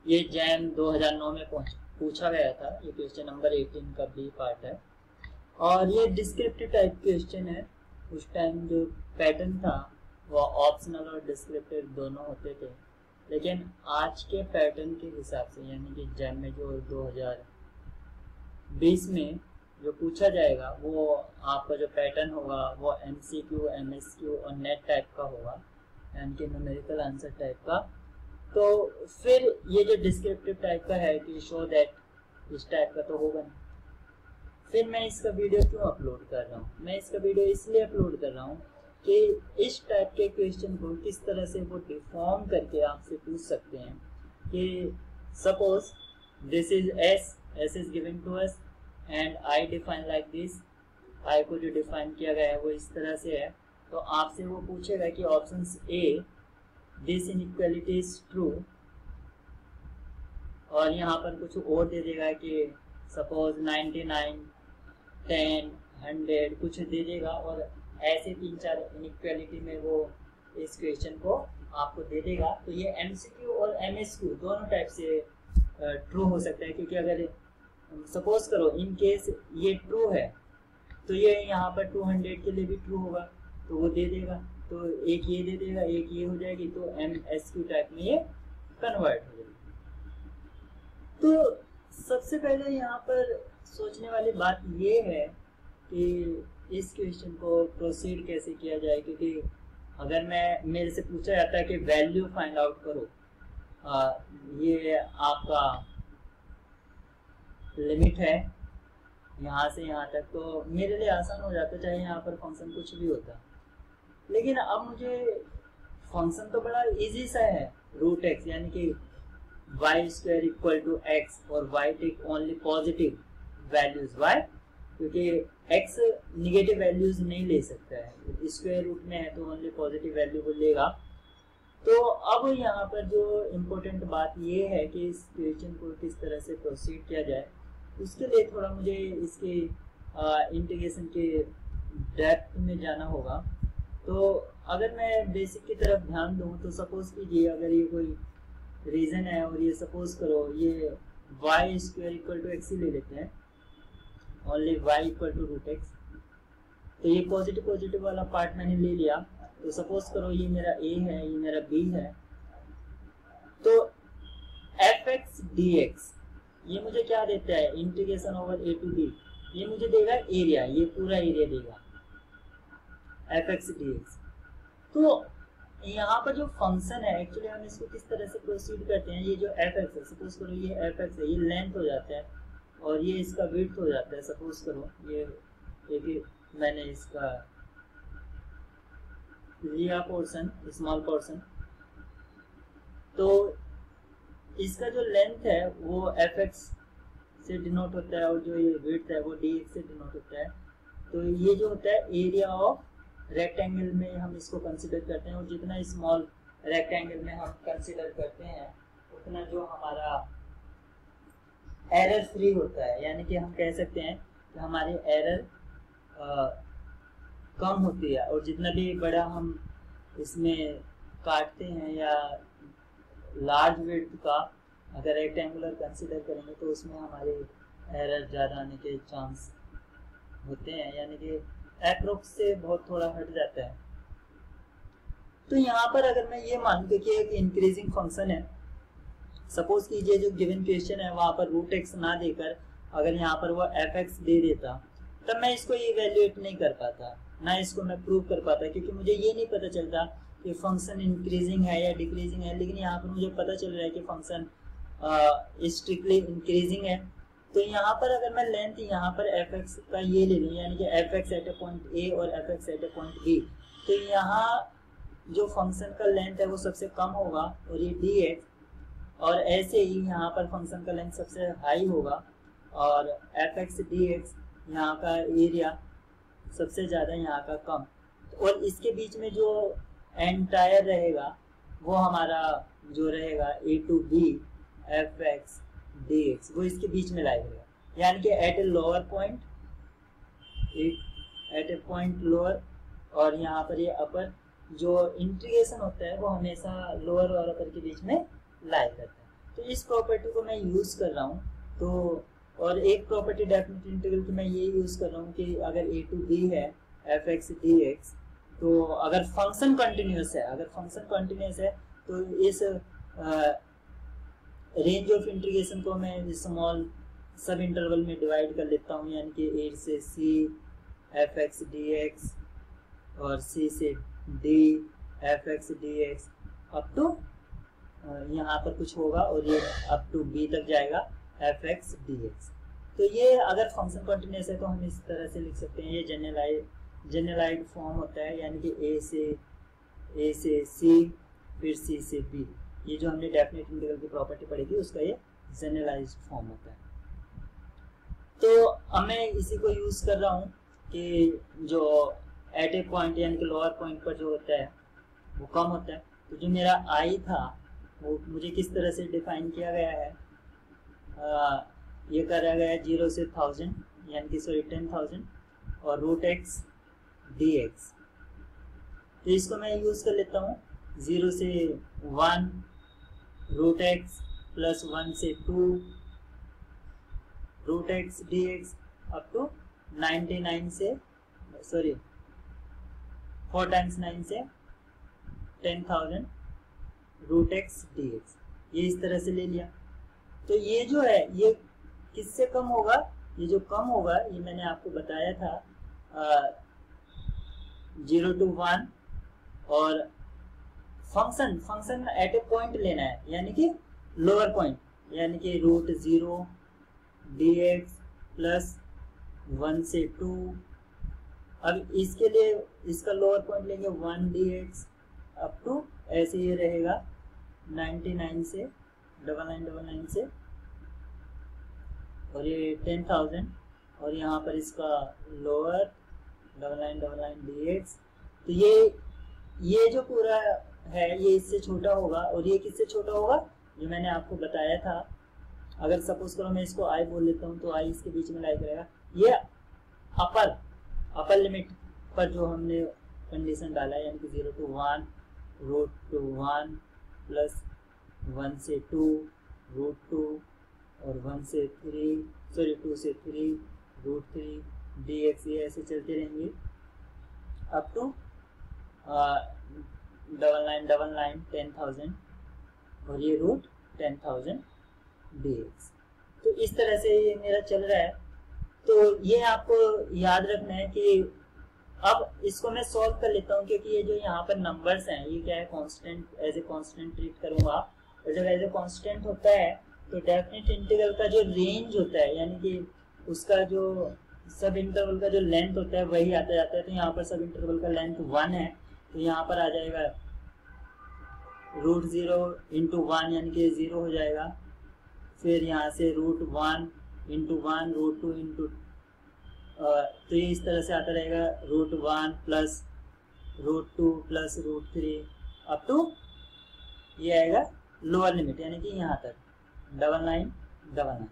ये जैम 2009 में पूछा गया था। ये क्वेश्चन नंबर 18 का बी पार्ट है और ये डिस्क्रिप्टिव टाइप क्वेश्चन है। उस टाइम जो पैटर्न था वो ऑप्शनल और डिस्क्रिप्टिव दोनों होते थे, लेकिन आज के पैटर्न के हिसाब से यानी कि जैम में जो 2020 में जो पूछा जाएगा वो आपका जो पैटर्न होगा वो MCQ, MSQ और नेट टाइप का होगा, यानी कि न्यूमेरिकल आंसर टाइप का। तो फिर ये जो डिस्क्रिप्टिव टाइप का है कि शो दैट, इस टाइप का तो होगा नहीं। फिर मैं इसका वीडियो क्यों अपलोड कर रहा हूँ? मैं इसका वीडियो इसलिए अपलोड कर रहा हूँ कि इस टाइप के क्वेश्चन को किस तरह से वो डिफॉर्म करके आपसे पूछ सकते हैं कि suppose this is S is given to us and I define like this. I को जो डिफाइन किया गया है वो इस तरह से है, तो आपसे वो पूछेगा कि option A this inequality is true, और यहाँ पर कुछ और दे देगा कि सपोज 99, 10, 100 कुछ दे देगा, और ऐसे 3-4 इनइक्वालिटी में वो इस क्वेश्चन को आपको दे देगा। तो ये MCQ और MSQ दोनों टाइप से ट्रू हो सकता है, क्योंकि अगर सपोज करो इन केस ये ट्रू है तो ये यहाँ पर 200 के लिए भी ट्रू होगा, तो वो दे देगा। तो एक ये दे देगा, एक ये हो जाएगी, तो MSQ टाइप में ये कन्वर्ट हो जाएगी। तो सबसे पहले यहाँ पर सोचने वाली बात ये है कि इस क्वेश्चन को प्रोसीड कैसे किया जाए, क्योंकि अगर मेरे से पूछा जाता है कि वैल्यू फाइंड आउट करो, ये आपका लिमिट है यहाँ से यहाँ तक, तो मेरे लिए आसान हो जाता, चाहे यहाँ पर फंक्शन कुछ भी होता। लेकिन अब मुझे फंक्शन तो बड़ा इजी सा है, रूट एक्स, यानी कि y square equal to X, और y take only positive values. y क्योंकि x निगेटिव वैल्यूज नहीं ले सकता है, स्क्वायर रूट में है तो ओनली पॉजिटिव वैल्यू को लेगा। तो अब यहाँ पर जो इम्पोर्टेंट बात ये है कि इस क्वेश्चन को किस तरह से प्रोसीड किया जाए, उसके लिए थोड़ा मुझे इसके इंटीग्रेशन के डेप्थ में जाना होगा। तो अगर मैं बेसिक की तरफ ध्यान दूँ तो सपोज कीजिए अगर ये कोई रीजन है और ये सपोज करो ये y square equal to X ही ले लेते हैं, only y equal to root X. तो ये पॉजिटिव वाला पार्ट मैंने ले लिया। तो सपोज करो ये मेरा a है, ये मेरा b है, तो fx dx ये मुझे क्या देता है, integration over a to b, ये मुझे देगा एरिया, ये पूरा एरिया देगा fx dx। तो यहाँ पर जो फंक्शन है एक्चुअली हम इसको किस तरह से प्रोसीड करते हैं, ये जो fx है, सपोज करो ये fx है, ये लेंथ हो जाता है और ये इसका विड्थ हो जाता है। सपोज करो ये एक मैंने इसका लिया पोर्शन, स्मॉल पोर्शन, तो इसका जो लेंथ है वो fx से डिनोट होता है और जो ये विड्थ है वो dx से डिनोट होता है। तो ये जो होता है एरिया ऑफ रेक्टेंगल में हम इसको कंसिडर करते हैं, और जितना स्मॉल रेक्टेंगल में हम कंसिडर करते हैं उतना जो हमारा एरर फ्री होता है, यानी कि हम कह सकते हैं कि हमारी एरर कम होती है। और जितना भी बड़ा हम इसमें काटते हैं या लार्ज विड्थ का अगर रेक्टेंगुलर कंसिडर करेंगे तो उसमें हमारे एरर ज़्यादा आने के चांस होते हैं, यानी कि एप्रोक्स से बहुत थोड़ा हट जाता है। तो यहाँ पर अगर मैं ये मान लूँ कि एक इंक्रीजिंग फंक्शन है, सपोज कीजिए जो गिवन क्वेश्चन है वहाँ पर रूट एक्स ना देकर अगर यहाँ पर वो fx दे देता, तब मैं इसको इवेल्युएट नहीं कर पाता, ना इसको मैं प्रूव कर पाता, क्योंकि मुझे ये नहीं पता चलता कि फंक्शन इंक्रीजिंग है या डिक्रीजिंग है। लेकिन यहाँ पर मुझे पता चल रहा है कि फंक्शन स्ट्रिक्टली इंक्रीजिंग है। तो यहाँ पर अगर मैं लेंथ यहाँ पर fx का ये ले लूँ, यानी कि fx at a point a और fx at a point b, तो यहाँ जो फंक्शन का लेंथ है वो सबसे कम होगा और ये dx, और ऐसे ही यहाँ पर फंक्शन का लेंथ सबसे हाई होगा और fx dx यहाँ का एरिया सबसे ज़्यादा यहाँ का कम, और इसके बीच में जो एंटायर रहेगा वो हमारा जो रहेगा a to b fx dx वो इसके बीच में लाएगा, यानी कि at a lower point, at a point lower, और यहाँ पर ये अपर जो इंटीग्रेशन होता है वो हमेशा लोअर और अपर के बीच में लाई करता है। तो इस प्रॉपर्टी को मैं यूज कर रहा हूँ। तो और एक प्रॉपर्टी डेफिनेट इंटीग्रल की मैं ये यूज कर रहा हूँ कि अगर a टू b है एफ एक्स डी एक्स, तो अगर फंक्शन कंटिन्यूस है तो इस रेंज ऑफ इंटीग्रेशन को मैं स्मॉल सब इंटरवल में डिवाइड कर लेता हूँ, यानी कि a से c F X D X और c से d F X D X up to यहाँ पर कुछ होगा और ये अप टू b तक जाएगा एफ एक्स डी एक्स। तो ये अगर फंक्शन कंटिन्यूस है तो हम इस तरह से लिख सकते हैं, ये जनरलाइज्ड फॉर्म होता है, यानी कि a से c फिर c से b। ये जो हमने डेफिनेट इंटीग्रल की प्रॉपर्टी पढ़ी थी उसका ये जनरलाइज्ड फॉर्म होता है। तो अब मैं इसी को यूज कर रहा हूँ कि जो एट ए पॉइंट यानी कि लोअर पॉइंट पर जो होता है वो कम होता है। तो जो मेरा i था वो मुझे किस तरह से डिफाइन किया गया है, ये करा गया है 0 से 1000 यानी कि 10,000 और रूट एक्स डी एक्स। तो इसको मैं यूज कर लेता हूँ 0 से 1 रूट एक्स प्लस 1 से 2 root X D X up to 99 से 4 टाइम्स 9 से 10,000 रूट एक्स डी एक्स। ये इस तरह से ले लिया। तो ये जो है ये किससे कम होगा, ये जो कम होगा ये मैंने आपको बताया था 0 to 1 और फंक्शन एट ए पॉइंट लेना है, यानी कि लोअर पॉइंट, यानी कि रूट 0 डी एक्स प्लस 1 से 2। अब इसके लिए इसका लोअर पॉइंट लेंगे 1 डी एक्स अप टू ऐसे ये रहेगा 99 से 9999 से और ये 10,000 और यहाँ पर इसका लोअर 9999 डी एक्स। तो ये जो पूरा है ये इससे छोटा होगा और ये किससे छोटा होगा, जो मैंने आपको बताया था। अगर सपोज करो मैं इसको आई बोल लेता हूँ तो आई इसके बीच में लाई करेगा। ये अपर लिमिट पर जो हमने कंडीशन डाला है, यानी कि 0 to 1 रूट टू 1 प्लस 1 से 2 रूट 2 और 1 से 2 से 3 रूट 3 डी एक्स, ये ऐसे चलते रहेंगे अप टू 9999 10,000 और ये रूट 10,000 डी एक्स। तो इस तरह से ये मेरा चल रहा है। तो ये आपको याद रखना है कि अब इसको मैं सॉल्व कर लेता हूँ, क्योंकि ये जो यहाँ पर नंबर्स हैं ये क्या है, constant, as a constant treat करूंगा। और जब एज ए कांस्टेंट होता है तो डेफिनेट इंटीग्रल का जो रेंज होता है, यानी कि उसका जो सब इंटरवल का जो लेंथ होता है वही आता जाता है। तो यहाँ पर सब इंटरवल का लेंथ 1 है, तो यहाँ पर आ जाएगा रूट 0 इंटू 1 यानी कि 0 हो जाएगा। फिर यहाँ से रूट 1 इंटू 1 रूट 2 इंटू, तो ये इस तरह से आता रहेगा root 1 plus root 2 plus root 3 up to ये आएगा लोअर लिमिट, यानी कि यहाँ तक 9999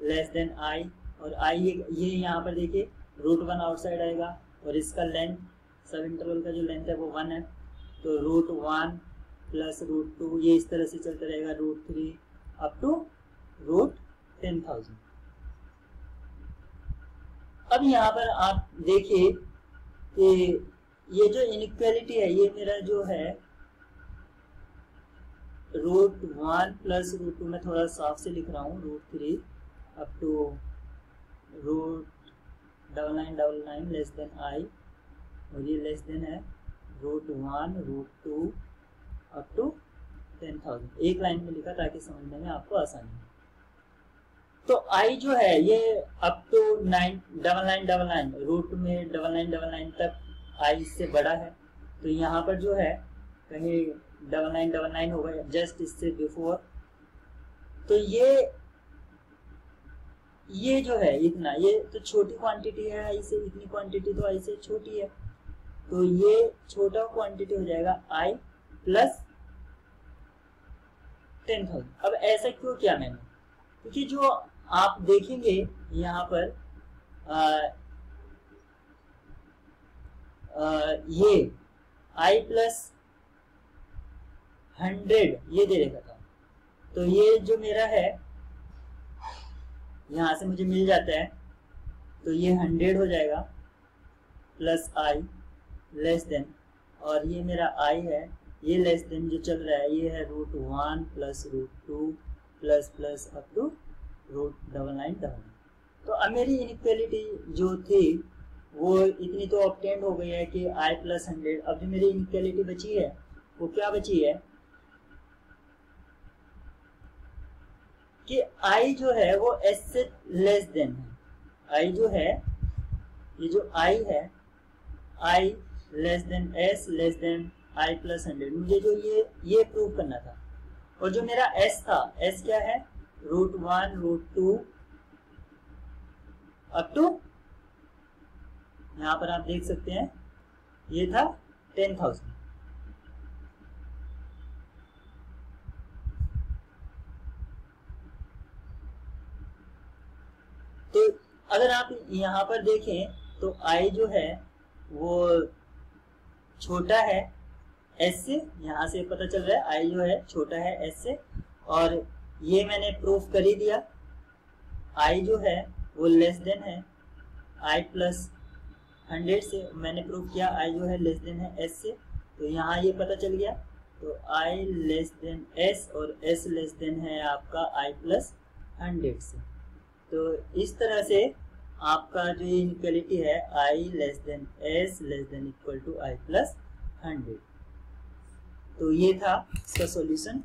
लेस देन आई। और आई ये यहाँ पर देखिए रूट 1 आउटसाइड आएगा और इसका लेंथ सब इंटरवल का जो लेंथ है वो 1 है। तो रूट 1 प्लस रूट 2 ये इस तरह से चलता रहेगा रूट 3 अप टू रूट 10,000। अब यहाँ पर आप देखिए कि ये जो इनइक्वालिटी है ये मेरा जो है रूट 1 प्लस रूट 2, मैं थोड़ा साफ से लिख रहा हूँ, root 3 up to root 9999 less than I और ये लेस देन है रूट 1 रूट 2 अप टू 10,000। एक लाइन में लिखा ताकि समझने में आपको आसानी हो। तो आई जो है ये अप टू 9999 रूट में 9999 तक आई इससे बड़ा है। तो यहाँ पर जो है कहीं 9999 होगा जस्ट इससे बिफोर। तो ये जो है इतना, ये तो छोटी क्वांटिटी है आई से, इतनी क्वांटिटी तो आई से छोटी है। तो ये छोटा क्वांटिटी हो जाएगा आई प्लस 10,000। अब ऐसा क्यों किया मैंने, क्योंकि जो आप देखेंगे यहाँ पर ये आई प्लस 100 ये दे रखा था। तो ये जो मेरा है यहाँ से मुझे मिल जाता है, तो ये 100 हो जाएगा प्लस आई लेस देन, और ये मेरा आई है, ये लेस देन जो चल रहा है ये है √1 plus √2 plus plus up to √9999। तो अब मेरी इनइक्वालिटी जो थी वो इतनी तो ऑब्टेन हो गई है कि i प्लस 100। अब जो मेरी इनइक्वालिटी बची है वो क्या बची है कि i जो है वो s से लेस देन है। i जो है, ये जो i है, i less than s less then i plus 100, मुझे जो ये प्रूव करना था। और जो मेरा s था, s क्या है, √1 √2 अप टू, यहाँ पर आप देख सकते हैं ये था 10,000। तो अगर आप यहाँ पर देखें तो i जो है वो छोटा है s से, यहाँ से पता चल रहा है i जो है छोटा है s से, और ये मैंने प्रूफ कर ही दिया। i जो है वो लेस देन है i प्लस 100 से, मैंने प्रूव किया i जो है लेस देन है s से, तो यहाँ ये पता चल गया। तो i लेस देन s और s लेस देन है आपका i प्लस 100 से। तो इस तरह से आपका जो इनइक्वालिटी है i less than s less than equal to i plus 100। तो ये था इसका सॉल्यूशन।